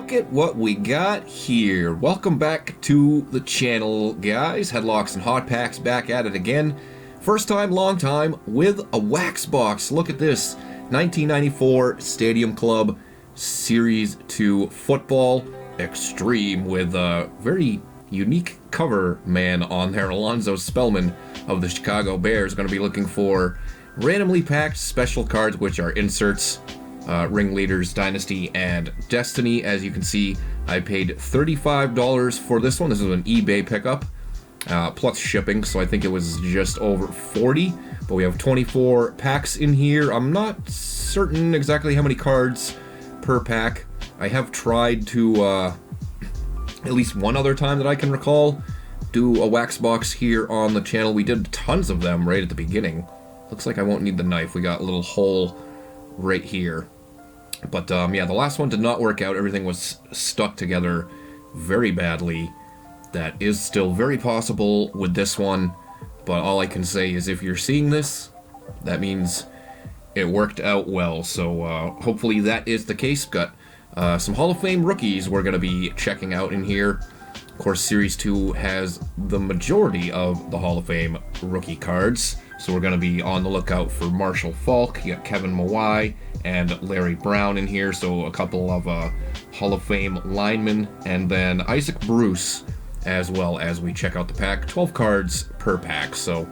look at what we got here. Welcome back to the channel, guys. Headlocks and Hot Packs back at it again. First time, long time, with a wax box. Look at this. 1994 Stadium Club Series 2 Football Extreme with a very unique cover man on there. Alonzo Spellman of the Chicago Bears. Going to be looking for randomly packed special cards, which are inserts. Ringleaders, Dynasty, and Destiny. As you can see, I paid $35 for this one. This is an eBay pickup, plus shipping, so I think it was just over $40. But we have 24 packs in here. I'm not certain exactly how many cards per pack. I have tried to, at least one other time that I can recall, do a wax box here on the channel. We did tons of them right at the beginning. Looks like I won't need the knife. We got a little hole right here. But yeah, the last one did not work out. Everything was stuck together very badly. That is still very possible with this one. But all I can say is if you're seeing this, that means it worked out well. So hopefully that is the case. Got some Hall of Fame rookies we're going to be checking out in here. Of course, Series 2 has the majority of the Hall of Fame rookie cards. So we're going to be on the lookout for Marshall Faulk. You got Kevin Mawai and Larry Brown in here. So a couple of Hall of Fame linemen. And then Isaac Bruce as well as we check out the pack. 12 cards per pack. So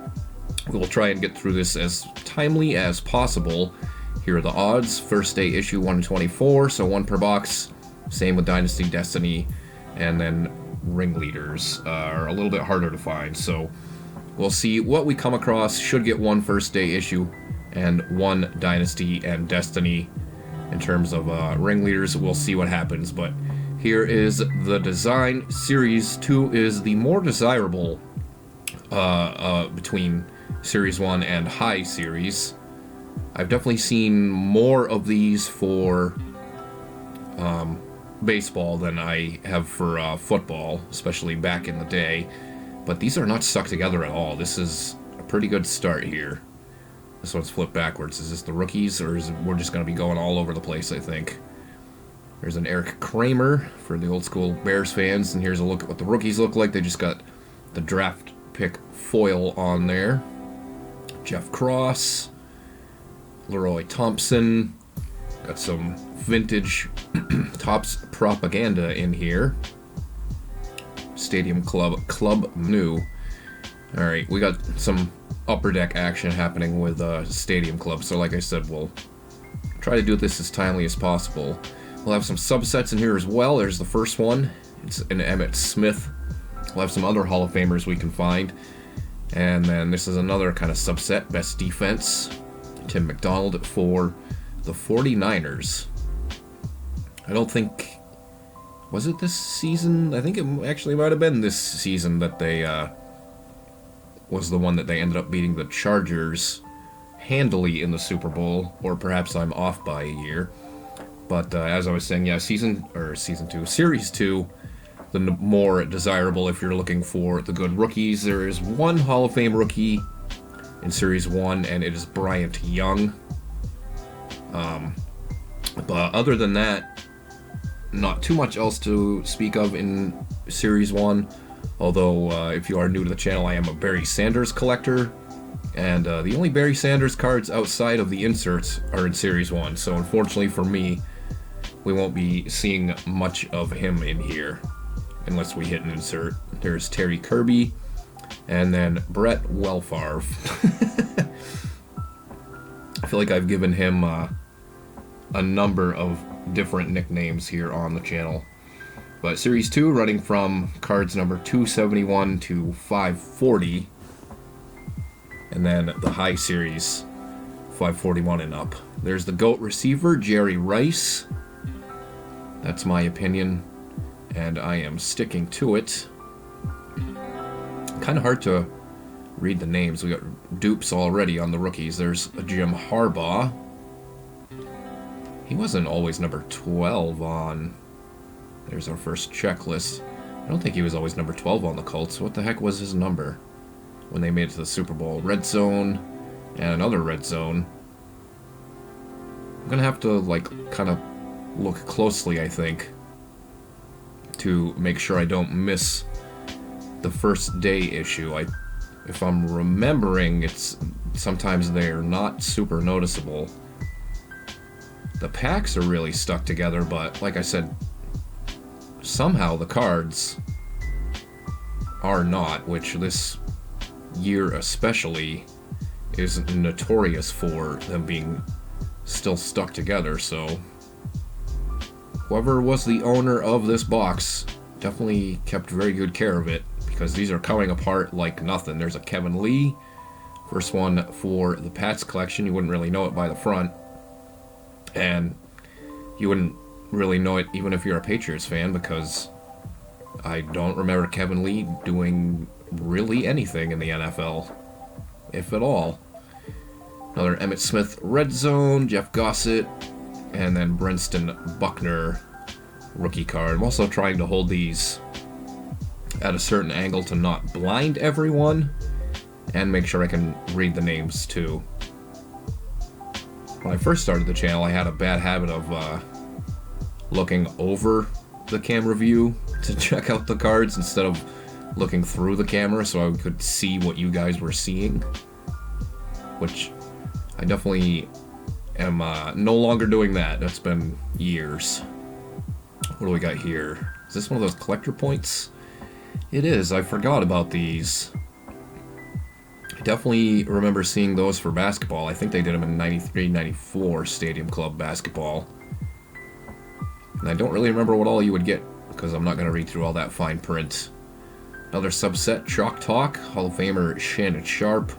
we will try and get through this as timely as possible. Here are the odds. First day issue 124. So one per box. Same with Dynasty, Destiny. And then Ringleaders are a little bit harder to find. So we'll see what we come across. Should get one first day issue and one Dynasty and Destiny. In terms of Ringleaders, we'll see what happens. But here is the design. Series 2 is the more desirable between Series 1 and High Series. I've definitely seen more of these for baseball than I have for football, especially back in the day. But these are not stuck together at all. This is a pretty good start here. This one's flipped backwards. Is this the rookies, or is it, we're just going to be going all over the place, I think. There's an Eric Kramer for the old school Bears fans, and here's a look at what the rookies look like. They just got the draft pick foil on there. Jeff Cross, Leroy Thompson. Got some vintage Topps propaganda in here. Stadium Club New. Alright, we got some upper deck action happening with Stadium Club, so like I said, we'll try to do this as timely as possible. We'll have some subsets in here as well. There's the first one. It's an Emmitt Smith. We'll have some other Hall of Famers we can find. And then this is another kind of subset, best defense. Tim McDonald for the 49ers. I don't think... Was it this season? I think it actually might have been this season that they was the one that they ended up beating the Chargers handily in the Super Bowl, or perhaps I'm off by a year. But as I was saying, yeah, Series 2, the more desirable if you're looking for the good rookies. There is one Hall of Fame rookie in Series 1, and it is Bryant Young. But other than that, not too much else to speak of in Series 1. Although, if you are new to the channel, I am a Barry Sanders collector. And the only Barry Sanders cards outside of the inserts are in Series 1. So unfortunately for me, we won't be seeing much of him in here. Unless we hit an insert. There's Terry Kirby. And then Brett Welfarve. I feel like I've given him a number of different nicknames here on the channel. But Series 2 running from cards number 271 to 540. And then the High Series, 541 and up. There's the GOAT receiver, Jerry Rice. That's my opinion, and I am sticking to it. Kind of hard to read the names. We got dupes already on the rookies. There's a Jim Harbaugh. He wasn't always number 12 on... There's our first checklist. I don't think he was always number 12 on the Colts. What the heck was his number when they made it to the Super Bowl? Red Zone and another Red Zone. I'm gonna have to, like, kind of look closely, I think. to make sure I don't miss the first day issue. If I'm remembering, it's sometimes they're not super noticeable. The packs are really stuck together, but like I said, somehow the cards are not, which this year especially is notorious for them being still stuck together. So whoever was the owner of this box definitely kept very good care of it, because these are coming apart like nothing. There's a Kevin Lee, first one for the Pats collection. You wouldn't really know it by the front, and you wouldn't really know it even if you're a Patriots fan, because I don't remember Kevin Lee doing really anything in the NFL, if at all. Another Emmitt Smith Red Zone, Jeff Gossett, and then Brenston Buckner rookie card. I'm also trying to hold these at a certain angle to not blind everyone, and make sure I can read the names too. When I first started the channel, I had a bad habit of looking over the camera view to check out the cards instead of looking through the camera so I could see what you guys were seeing, which I definitely am no longer doing that. That's been years. What do we got here? Is this one of those collector points? It is. I forgot about these. I definitely remember seeing those for basketball. I think they did them in 93, 94 Stadium Club basketball. And I don't really remember what all you would get, because I'm not going to read through all that fine print. Another subset, Chalk Talk, Hall of Famer Shannon Sharp,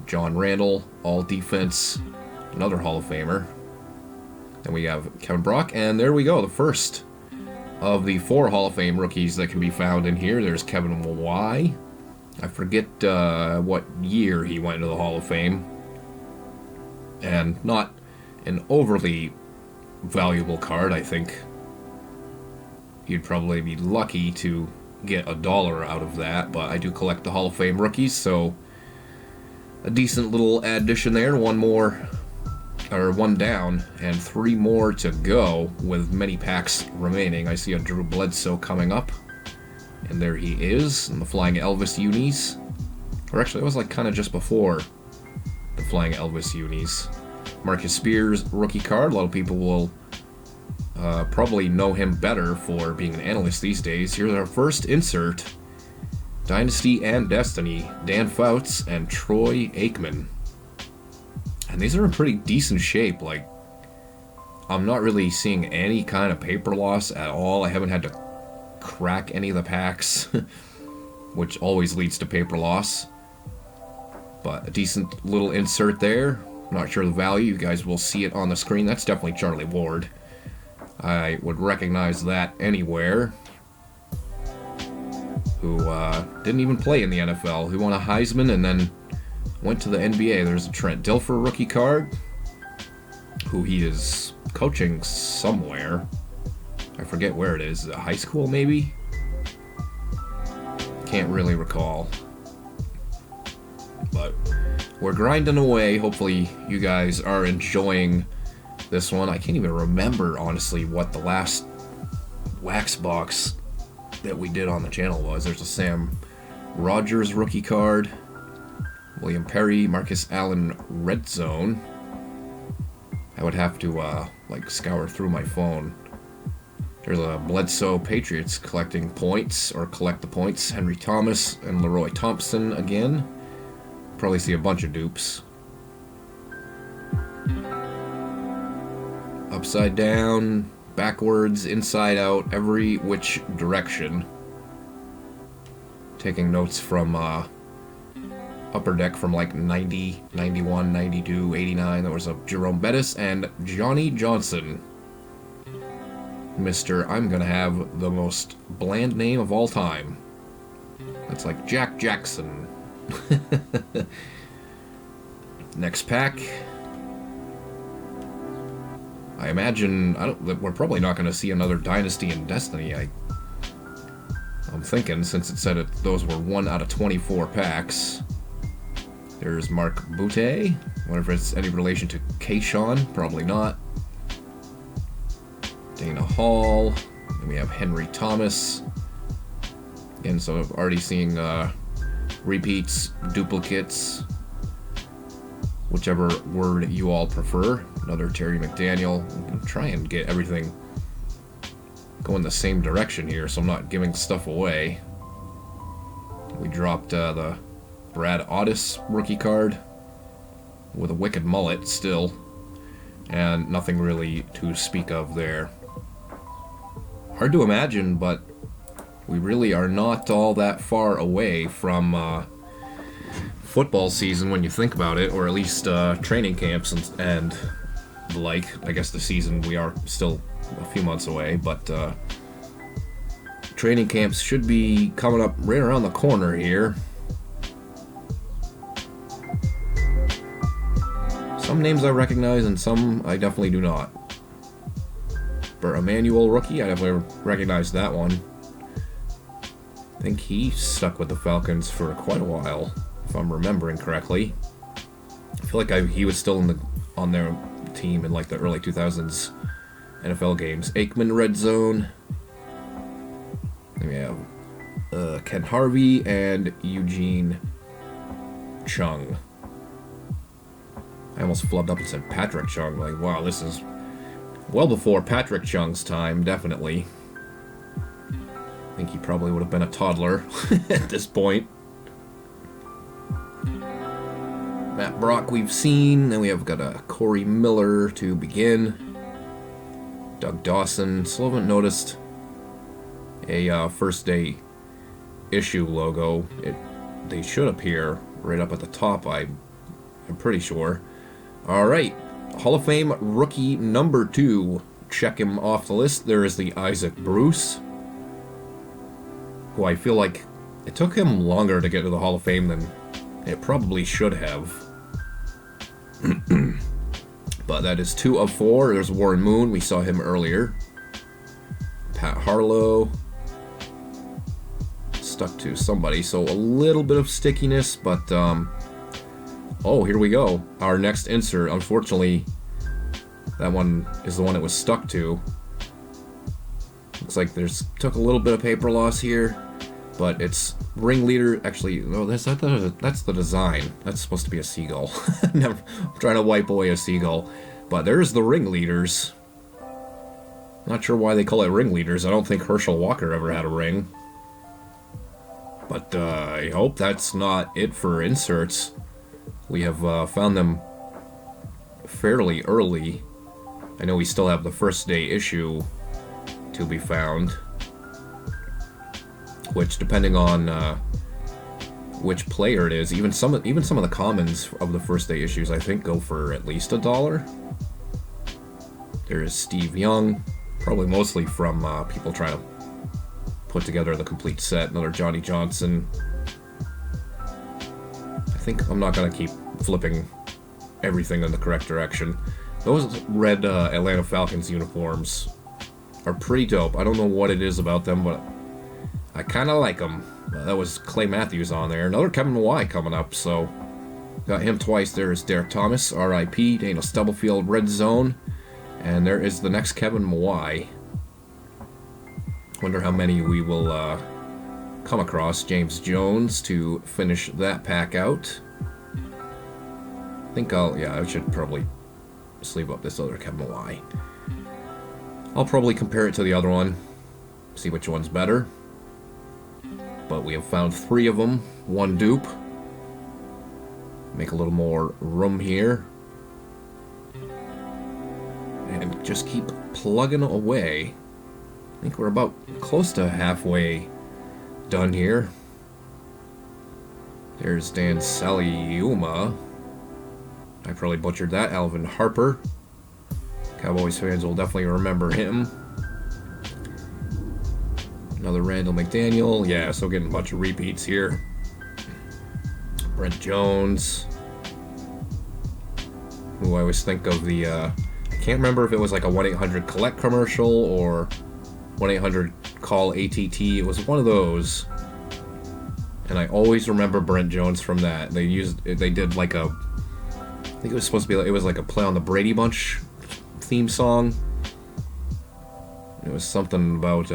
John Randall, All Defense, another Hall of Famer. Then we have Kevin Brock, and there we go, the first of the 4 Hall of Fame rookies that can be found in here. There's Kevin Y. I forget what year he went into the Hall of Fame. And not an overly valuable card. I think you'd probably be lucky to get $1 out of that, but I do collect the Hall of Fame rookies, so a decent little addition there. One down and 3 more to go with many packs remaining. I see a Drew Bledsoe coming up, and there he is in the Flying Elvis unis. Or actually, it was like kind of just before the Flying Elvis unis. Marcus Spears rookie card. A lot of people will probably know him better for being an analyst these days. Here's our first insert. Dynasty and Destiny, Dan Fouts and Troy Aikman. And these are in pretty decent shape. Like, I'm not really seeing any kind of paper loss at all. I haven't had to crack any of the packs, which always leads to paper loss. But a decent little insert there. Not sure the value. You guys will see it on the screen. That's definitely Charlie Ward. I would recognize that anywhere. Who didn't even play in the NFL. Who won a Heisman and then went to the NBA. There's a Trent Dilfer rookie card, who he is coaching somewhere. I forget where it is. High school, maybe? Can't really recall. But we're grinding away. Hopefully you guys are enjoying this one. I can't even remember, honestly, what the last wax box that we did on the channel was. There's a Sam Rogers rookie card, William Perry, Marcus Allen Red Zone. I would have to scour through my phone. There's a Bledsoe Patriots collecting points, or collect the points. Henry Thomas and Leroy Thompson again. Probably see a bunch of dupes. Upside down, backwards, inside out, every which direction. Taking notes from Upper Deck from like 90, 91, 92, 89. There was a Jerome Bettis and Johnny Johnson. Mr. I'm gonna have the most bland name of all time. That's like Jack Jackson. Next pack. I imagine we're probably not going to see another Dynasty and Destiny. I'm thinking, since it said those were 1 out of 24 packs. There's Mark Butte. Wonder if it's any relation to Kayshawn. Probably not. Dana Hall, And we have Henry Thomas. And so I'm already seeing repeats, duplicates, whichever word you all prefer. Another Terry McDaniel. I'm trying to get everything going the same direction here so I'm not giving stuff away. We dropped the Brad Otis rookie card with a wicked mullet still, and nothing really to speak of there. Hard to imagine, but we really are not all that far away from football season when you think about it, or at least training camps and the like. I guess the season we are still a few months away, but training camps should be coming up right around the corner here. Some names I recognize and some I definitely do not. For Emmanuel rookie, I definitely recognize that one. I think he stuck with the Falcons for quite a while, if I'm remembering correctly. I feel like he was still on their team in like the early 2000s NFL games. Aikman red zone. Then we have Ken Harvey and Eugene Chung. I almost flubbed up and said Patrick Chung. Like, wow, this is well before Patrick Chung's time, definitely. I think he probably would have been a toddler at this point. Matt Brock we've seen. Then we have got a Corey Miller to begin. Doug Dawson. Still haven't noticed a first day issue logo. They should appear right up at the top, I'm pretty sure. Alright, Hall of Fame rookie number 2. Check him off the list. There is the Isaac Bruce, who I feel like it took him longer to get to the Hall of Fame than it probably should have. But that is 2 of 4. There's Warren Moon. We saw him earlier. Pat Harlow. Stuck to somebody, so a little bit of stickiness, but oh, here we go. Our next insert. Unfortunately, that one is the one it was stuck to. Looks like took a little bit of paper loss here, but it's ringleader. Actually, no, that's the design. That's supposed to be a seagull. I'm trying to wipe away a seagull, but there's the ringleaders. Not sure why they call it ringleaders. I don't think Herschel Walker ever had a ring. But I hope that's not it for inserts. We have found them fairly early. I know we still have the first day issue to be found, which, depending on which player it is, even some of the commons of the first day issues, I think, go for at least $1. There is Steve Young, probably mostly from people trying to put together the complete set. Another Johnny Johnson. I think I'm not going to keep flipping everything in the correct direction. Those red Atlanta Falcons uniforms are pretty dope. I don't know what it is about them, but I kind of like them. That was Clay Matthews on there. Another Kevin Mawai coming up, so got him twice. There is Derek Thomas, R.I.P., Daniel Stubblefield, red zone. And there is the next Kevin Mawai. Wonder how many we will come across. James Jones to finish that pack out. I think I should probably sleeve up this other Kevin Mawai. I'll probably compare it to the other one, see which one's better. But we have found 3 of them, 1 dupe. Make a little more room here. And just keep plugging away. I think we're about close to halfway done here. There's Dan Saliuma. I probably butchered that. Alvin Harper. Cowboys fans will definitely remember him. Another Randall McDaniel. Yeah, so getting a bunch of repeats here. Brent Jones. Who I always think of the... I can't remember if it was like a 1-800-COLLECT commercial or 1-800-CALL-ATT. It was one of those. And I always remember Brent Jones from that. They did like a... I think it was supposed to be like, it was like a play on the Brady Bunch theme song. It was something about,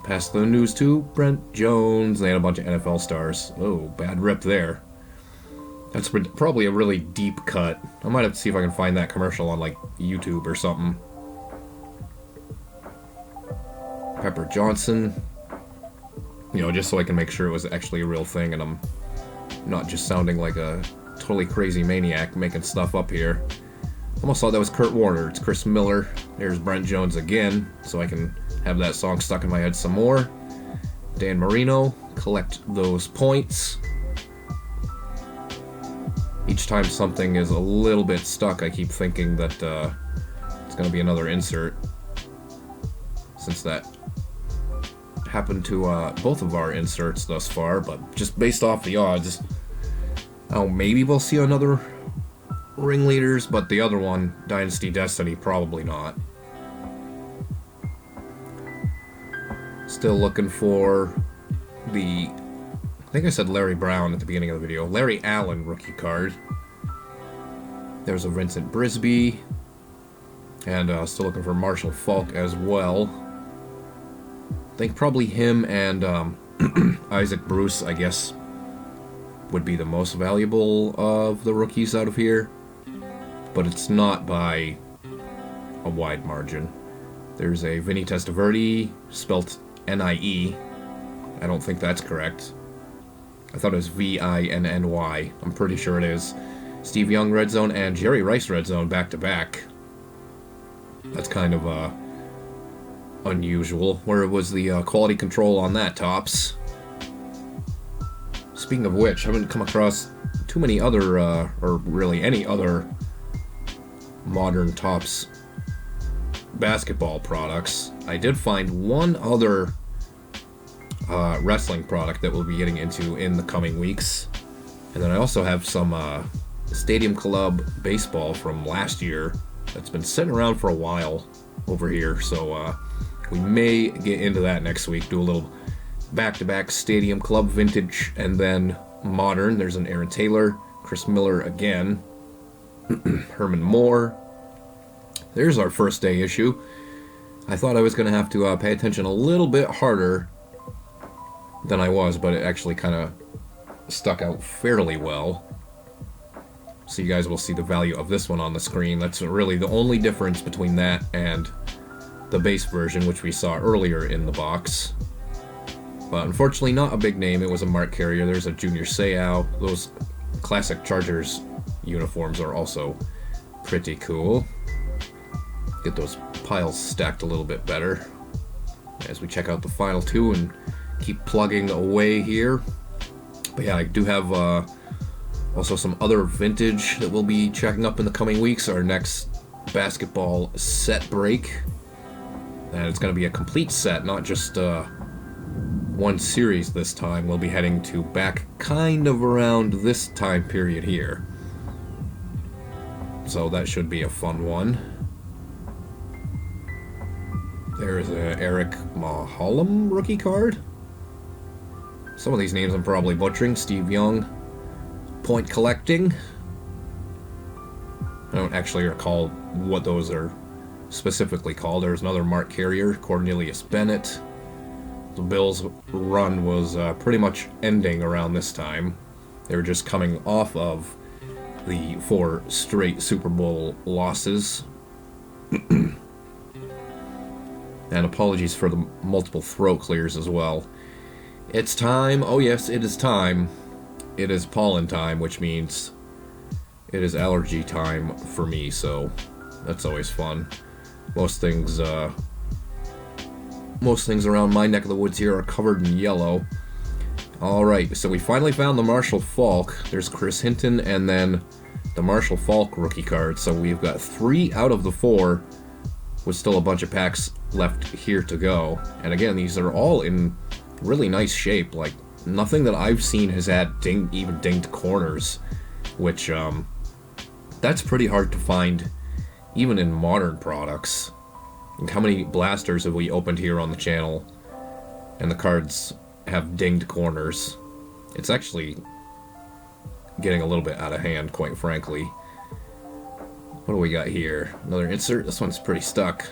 passed the news to Brent Jones. They had a bunch of NFL stars. Oh, bad rip there. That's probably a really deep cut. I might have to see if I can find that commercial on, like, YouTube or something. Pepper Johnson. You know, just so I can make sure it was actually a real thing and I'm not just sounding like a totally crazy maniac making stuff up here. Almost thought that was Kurt Warner. It's Chris Miller. There's Brent Jones again, so I can have that song stuck in my head some more. Dan Marino, collect those points. Each time something is a little bit stuck, I keep thinking that it's going to be another insert. Since that happened to both of our inserts thus far, but just based off the odds, oh, maybe we'll see another Ringleaders, but the other one, Dynasty Destiny, probably not. Still looking for the, I think I said Larry Brown at the beginning of the video, Larry Allen rookie card. There's a Vincent Brisby, and still looking for Marshall Faulk as well. I think probably him and Isaac Bruce, I guess, would be the most valuable of the rookies out of here. But it's not by a wide margin. There's a Vinny Testaverde, spelt N-I-E. I don't think that's correct. I thought it was V-I-N-N-Y. I'm pretty sure it is. Steve Young Red Zone and Jerry Rice Red Zone back-to-back. That's kind of unusual. Where was the quality control on that, Topps? Speaking of which, I haven't come across too many other, or really any other modern Topps basketball products. I did find one other wrestling product that we'll be getting into in the coming weeks. And then I also have some Stadium Club baseball from last year that's been sitting around for a while over here. So we may get into that next week, do a little back-to-back Stadium Club vintage and then modern. There's an Aaron Taylor, Chris Miller again, Herman Moore. There's our first day issue. I thought I was going to have to pay attention a little bit harder than I was, but it actually kind of stuck out fairly well. So you guys will see the value of this one on the screen. That's really the only difference between that and the base version, which we saw earlier in the box. But unfortunately not a big name. It was a mark carrier. There's a Junior Seau. Those classic Chargers uniforms are also pretty cool. Get those piles stacked a little bit better as we check out the final two and keep plugging away here. But yeah, I do have also some other vintage that we'll be checking up in the coming weeks. Our next basketball set break. And it's going to be a complete set, not just one series this time. We'll be heading to back kind of around this time period here. So that should be a fun one. There's a Eric Maholm rookie card. Some of these names I'm probably butchering. Steve Young, point collecting. I don't actually recall what those are specifically called. There's another mark carrier, Cornelius Bennett. The Bills' run was pretty much ending around this time. They were just coming off of the 4 straight Super Bowl losses. And apologies for the multiple throat clears as well. It's time. Oh yes, it is time. It is pollen time, which means it is allergy time for me, so that's always fun. Most things around my neck of the woods here are covered in yellow. Alright, so we finally found the Marshall Faulk. There's Chris Hinton and then the Marshall Faulk rookie card. So we've got 3 out of the 4 with still a bunch of packs left here to go. And again, these are all in really nice shape. Like, nothing that I've seen has had even dinged corners, which that's pretty hard to find even in modern products. And how many blasters have we opened here on the channel and the cards have dinged corners? It's actually getting a little bit out of hand, quite frankly. What do we got here? Another insert. This one's pretty stuck.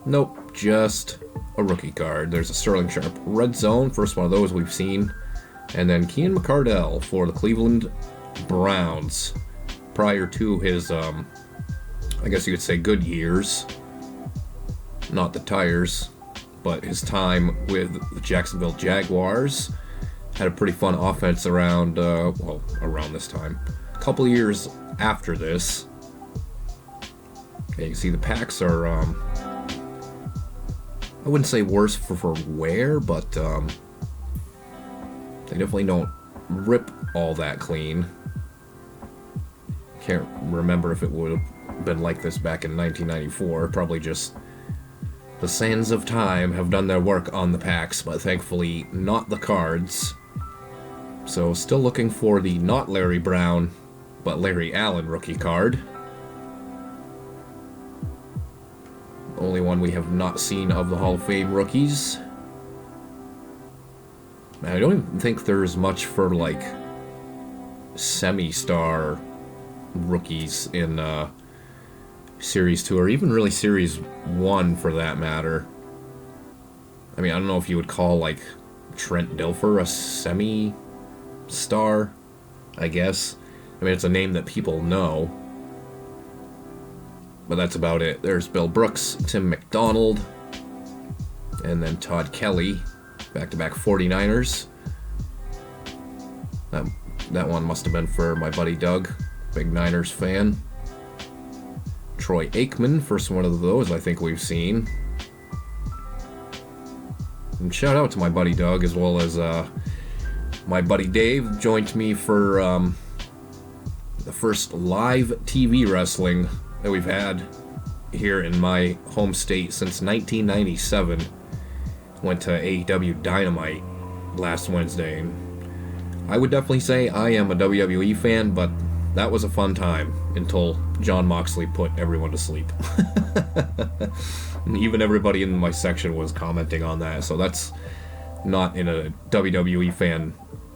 Nope, just a rookie card. There's a Sterling Sharp red zone, first one of those we've seen. And then Keenan McCardell for the Cleveland Browns. Prior to his, I guess you could say good years. Not the tires, but his time with the Jacksonville Jaguars. Had a pretty fun offense around, around this time. A couple years after this. Okay, you can see the packs are, I wouldn't say worse for wear, but they definitely don't rip all that clean. Can't remember if it would have been like this back in 1994. Probably just the sands of time have done their work on the packs, but thankfully not the cards. So still looking for the not Larry Brown, but Larry Allen rookie card. Only one we have not seen of the Hall of Fame rookies. I don't even think there's much for, like, semi-star rookies in Series 2, or even really Series 1 for that matter. I mean, I don't know if you would call, like, Trent Dilfer a semi-star, I guess. I mean, it's a name that people know. But that's about it. There's Bill Brooks, Tim McDonald, and then Todd Kelly. Back-to-back 49ers. That one must have been for my buddy Doug, big Niners fan. Troy Aikman, first one of those I think we've seen. And shout out to my buddy Doug, as well as my buddy Dave, joined me for the first live TV wrestling that we've had here in my home state since 1997. Went to AEW Dynamite last Wednesday. And I would definitely say I am a WWE fan, but that was a fun time until Jon Moxley put everyone to sleep. Even everybody in my section was commenting on that, so that's not in a WWE fan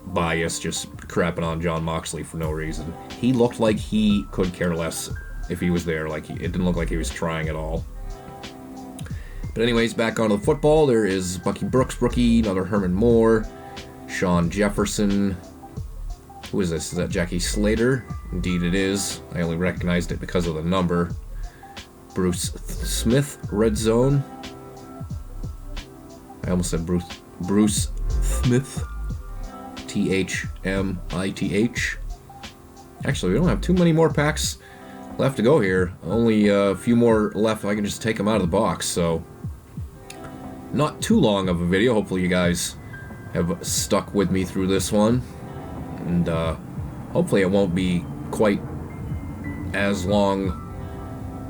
bias, just crapping on Jon Moxley for no reason. He looked like he could care less if he was there. Like, it didn't look like he was trying at all. But anyways, back onto the football. There is Bucky Brooks, rookie, another Herman Moore, Sean Jefferson. Who is this? Is that Jackie Slater? Indeed it is. I only recognized it because of the number. Bruce Smith, red zone. I almost said Bruce Smith. T-H-M-I-T-H. Actually, we don't have too many more packs left to go here. Only a few more left. I can just take them out of the box, so not too long of a video. Hopefully you guys have stuck with me through this one, and hopefully it won't be quite as long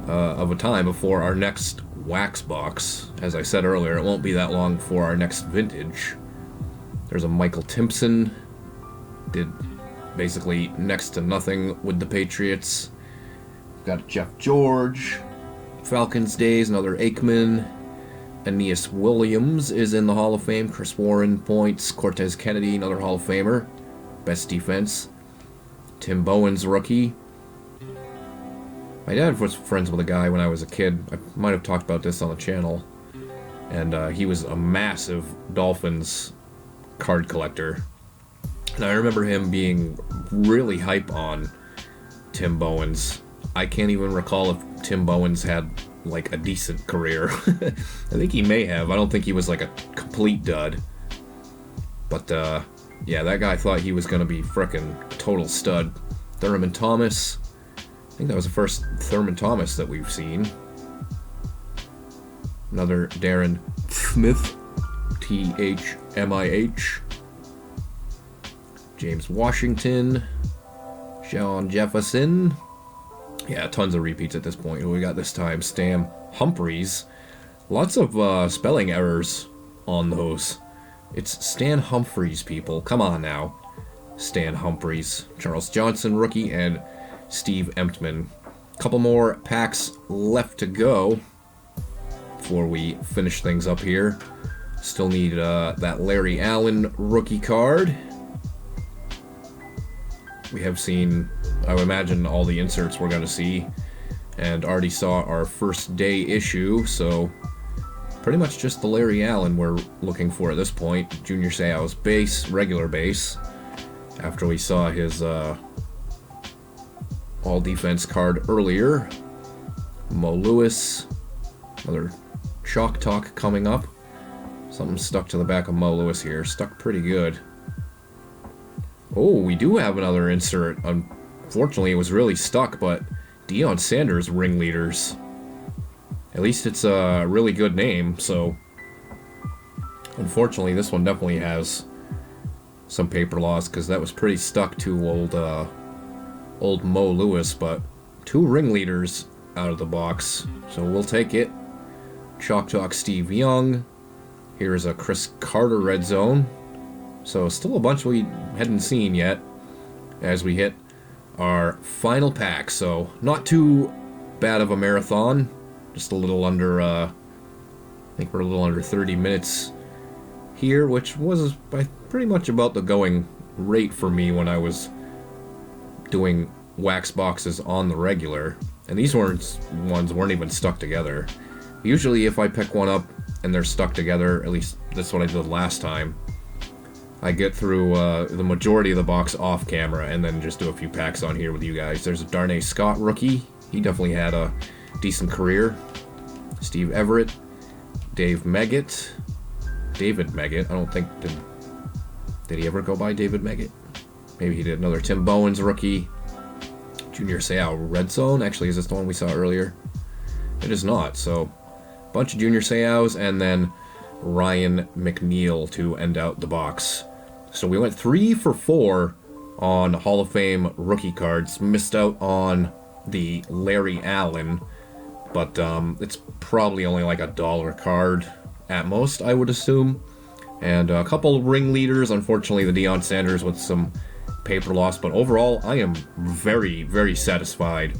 of a time before our next wax box. As I said earlier, it won't be that long before our next vintage. There's a Michael Timpson. Did basically next to nothing with the Patriots. Got Jeff George, Falcons days, another Aikman. Aeneas Williams is in the Hall of Fame. Chris Warren, points. Cortez Kennedy, another Hall of Famer. Best defense. Tim Bowen's rookie. My dad was friends with a guy when I was a kid. I might have talked about this on the channel. And he was a massive Dolphins card collector. And I remember him being really hype on Tim Bowens. I can't even recall if Tim Bowens had, like, a decent career. I think he may have. I don't think he was, like, a complete dud. But, yeah, that guy thought he was going to be frickin' total stud. Thurman Thomas. I think that was the first Thurman Thomas that we've seen. Another Darren Smith. T-H-M-I-H. James Washington. Sean Jefferson. Yeah, tons of repeats at this point. Who we got this time? Stan Humphries. Lots of spelling errors on those. It's Stan Humphries, people. Come on now. Stan Humphries. Charles Johnson, rookie, and Steve Emtman. Couple more packs left to go before we finish things up here. Still need that Larry Allen rookie card. We have seen, I would imagine, all the inserts we're going to see, and already saw our first day issue, so pretty much just the Larry Allen we're looking for at this point. Junior Seau's base, regular base, after we saw his all-defense card earlier. Mo Lewis, another Chalk Talk coming up. Something stuck to the back of Mo Lewis here. Stuck pretty good. Oh, we do have another insert. Unfortunately, it was really stuck, but Deion Sanders ringleaders. At least it's a really good name, so unfortunately this one definitely has some paper loss because that was pretty stuck to old Mo Lewis, but 2 ringleaders out of the box, so we'll take it. Chalk Talk Steve Young. Here's a Chris Carter red zone. So still a bunch we hadn't seen yet as we hit our final pack. So not too bad of a marathon. Just a little under, I think we're a little under 30 minutes here, which was pretty much about the going rate for me when I was doing wax boxes on the regular. And these ones weren't even stuck together. Usually if I pick one up and they're stuck together, at least that's what I did last time, I get through the majority of the box off camera and then just do a few packs on here with you guys. There's a Darnay Scott rookie. He definitely had a decent career. Steve Everett. David Meggett. I don't think, did he ever go by David Meggett? Maybe he did. Another Tim Bowens rookie. Junior Seau red zone. Actually, is this the one we saw earlier? It is not. So, bunch of Junior Seaus and then Ryan McNeil to end out the box. So we went 3 for 4 on Hall of Fame rookie cards. Missed out on the Larry Allen, but it's probably only like $1 card at most, I would assume. And a couple ringleaders, unfortunately the Deion Sanders with some paper loss, but overall I am very, very satisfied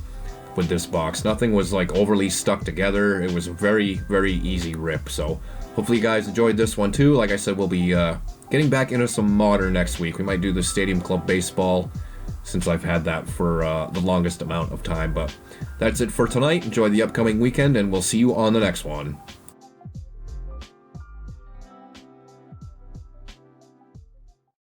with this box. Nothing was like overly stuck together. It was a very, very easy rip. So hopefully you guys enjoyed this one too. Like I said, we'll be getting back into some modern next week. We might do the Stadium Club Baseball since I've had that for the longest amount of time. But that's it for tonight. Enjoy the upcoming weekend, and we'll see you on the next one.